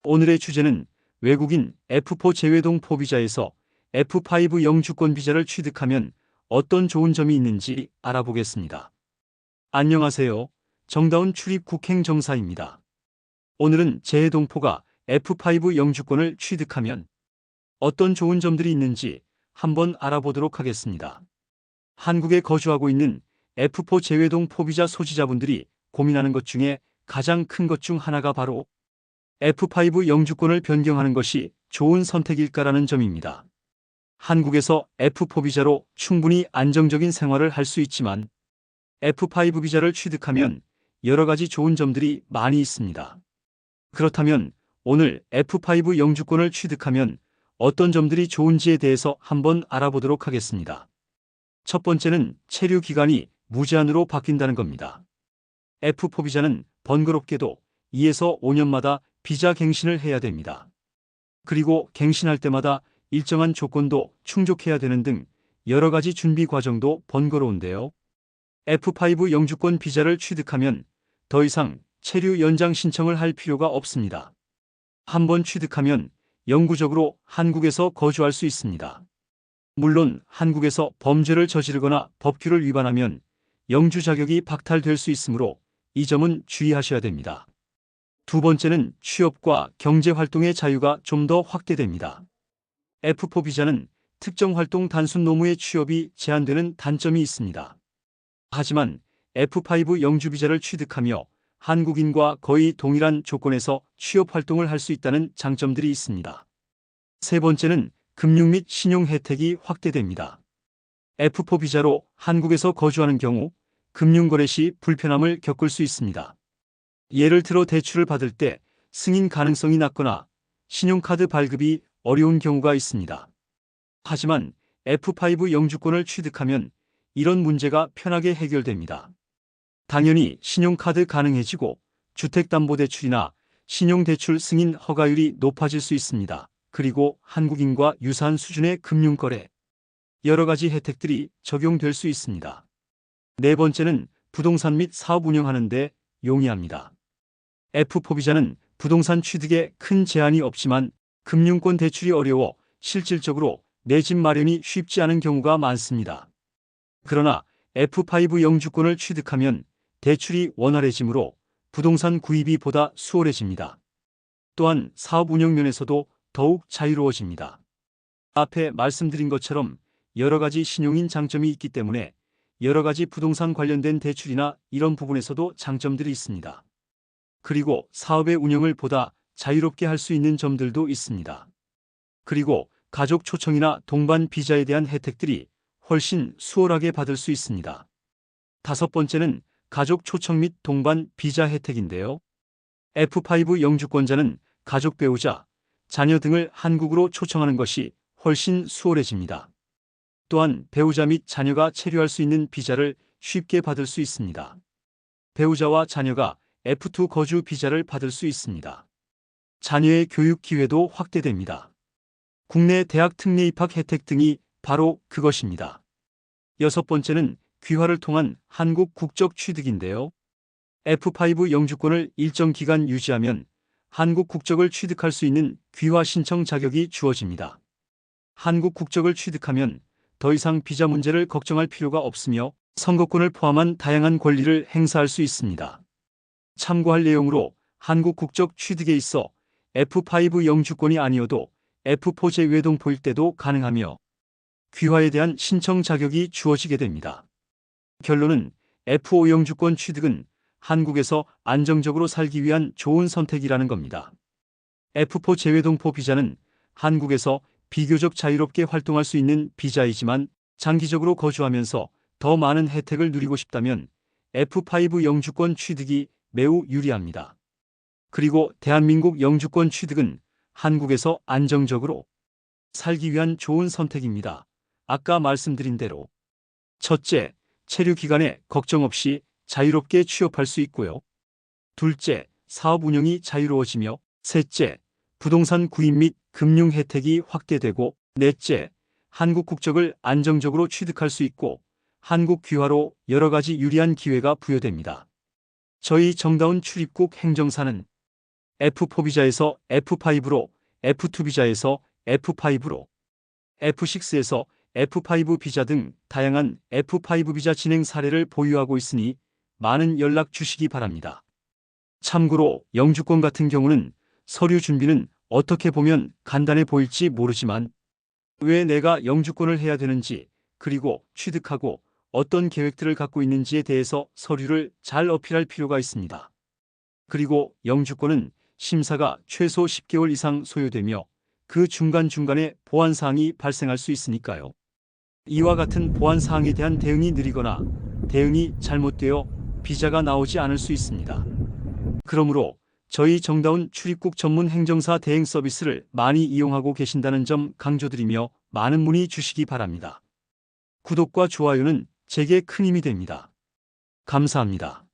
오늘의 주제는 외국인 F4 재외동 포비자에서 F5 영주권 비자를 취득하면 어떤 좋은 점이 있는지 알아보겠습니다. 안녕하세요. 정다운 출입 국행정사입니다. 오늘은 재외동포가 F5 영주권을 취득하면 어떤 좋은 점들이 있는지 한번 알아보도록 하겠습니다. 한국에 거주하고 있는 F4 재외동 포비자 소지자분들이 고민하는 것 중에 가장 큰 것 중 하나가 바로 F5 영주권을 변경하는 것이 좋은 선택일까라는 점입니다. 한국에서 F4 비자로 충분히 안정적인 생활을 할 수 있지만 F5 비자를 취득하면 여러 가지 좋은 점들이 많이 있습니다. 그렇다면 오늘 F5 영주권을 취득하면 어떤 점들이 좋은지에 대해서 한번 알아보도록 하겠습니다. 첫 번째는 체류 기간이 무제한으로 바뀐다는 겁니다. F4 비자는 번거롭게도 2에서 5년마다 비자 갱신을 해야 됩니다. 그리고 갱신할 때마다 일정한 조건도 충족해야 되는 등 여러 가지 준비 과정도 번거로운데요. F5 영주권 비자를 취득하면 더 이상 체류 연장 신청을 할 필요가 없습니다. 한번 취득하면 영구적으로 한국에서 거주할 수 있습니다. 물론 한국에서 범죄를 저지르거나 법규를 위반하면 영주 자격이 박탈될 수 있으므로 이 점은 주의하셔야 됩니다. 두 번째는 취업과 경제활동의 자유가 좀 더 확대됩니다. F4 비자는 특정 활동 단순 노무의 취업이 제한되는 단점이 있습니다. 하지만 F5 영주 비자를 취득하며 한국인과 거의 동일한 조건에서 취업 활동을 할 수 있다는 장점들이 있습니다. 세 번째는 금융 및 신용 혜택이 확대됩니다. F4 비자로 한국에서 거주하는 경우 금융 거래 시 불편함을 겪을 수 있습니다. 예를 들어 대출을 받을 때 승인 가능성이 낮거나 신용카드 발급이 어려운 경우가 있습니다. 하지만 F5 영주권을 취득하면 이런 문제가 편하게 해결됩니다. 당연히 신용카드 가능해지고 주택담보대출이나 신용대출 승인 허가율이 높아질 수 있습니다. 그리고 한국인과 유사한 수준의 금융거래, 여러 가지 혜택들이 적용될 수 있습니다. 네 번째는 부동산 및 사업 운영하는 데 용이합니다. F4 비자는 부동산 취득에 큰 제한이 없지만 금융권 대출이 어려워 실질적으로 내 집 마련이 쉽지 않은 경우가 많습니다. 그러나 F5 영주권을 취득하면 대출이 원활해지므로 부동산 구입이 보다 수월해집니다. 또한 사업 운영 면에서도 더욱 자유로워집니다. 앞에 말씀드린 것처럼 여러 가지 신용인 장점이 있기 때문에 여러 가지 부동산 관련된 대출이나 이런 부분에서도 장점들이 있습니다. 그리고 사업의 운영을 보다 자유롭게 할 수 있는 점들도 있습니다. 그리고 가족 초청이나 동반 비자에 대한 혜택들이 훨씬 수월하게 받을 수 있습니다. 다섯 번째는 가족 초청 및 동반 비자 혜택인데요. F5 영주권자는 가족 배우자, 자녀 등을 한국으로 초청하는 것이 훨씬 수월해집니다. 또한 배우자 및 자녀가 체류할 수 있는 비자를 쉽게 받을 수 있습니다. 배우자와 자녀가 F2 거주 비자를 받을 수 있습니다. 자녀의 교육 기회도 확대됩니다. 국내 대학 특례 입학 혜택 등이 바로 그것입니다. 여섯 번째는 귀화를 통한 한국 국적 취득인데요. F5 영주권을 일정 기간 유지하면 한국 국적을 취득할 수 있는 귀화 신청 자격이 주어집니다. 한국 국적을 취득하면 더 이상 비자 문제를 걱정할 필요가 없으며 선거권을 포함한 다양한 권리를 행사할 수 있습니다. 참고할 내용으로 한국 국적 취득에 있어 F5 영주권이 아니어도 F4 재외동포일 때도 가능하며 귀화에 대한 신청 자격이 주어지게 됩니다. 결론은 F5 영주권 취득은 한국에서 안정적으로 살기 위한 좋은 선택이라는 겁니다. F4 재외동포 비자는 한국에서 비교적 자유롭게 활동할 수 있는 비자이지만 장기적으로 거주하면서 더 많은 혜택을 누리고 싶다면 F5 영주권 취득이 매우 유리합니다. 그리고 대한민국 영주권 취득은 한국에서 안정적으로 살기 위한 좋은 선택입니다. 아까 말씀드린 대로 첫째, 체류 기간에 걱정 없이 자유롭게 취업할 수 있고요. 둘째, 사업 운영이 자유로워지며 셋째, 부동산 구입 및 금융 혜택이 확대되고 넷째, 한국 국적을 안정적으로 취득할 수 있고 한국 귀화로 여러 가지 유리한 기회가 부여됩니다. 저희 정다운 출입국 행정사는 F4 비자에서 F5로, F2 비자에서 F5로, F6에서 F5 비자 등 다양한 F5 비자 진행 사례를 보유하고 있으니 많은 연락 주시기 바랍니다. 참고로 영주권 같은 경우는 서류 준비는 어떻게 보면 간단해 보일지 모르지만 왜 내가 영주권을 해야 되는지, 그리고 취득하고 어떤 계획들을 갖고 있는지에 대해서 서류를 잘 어필할 필요가 있습니다. 그리고 영주권은 심사가 최소 10개월 이상 소요되며 그 중간중간에 보완사항이 발생할 수 있으니까요. 이와 같은 보완사항에 대한 대응이 느리거나 대응이 잘못되어 비자가 나오지 않을 수 있습니다. 그러므로 저희 정다운 출입국 전문 행정사 대행 서비스를 많이 이용하고 계신다는 점 강조드리며 많은 문의 주시기 바랍니다. 구독과 좋아요는 제게 큰 힘이 됩니다. 감사합니다.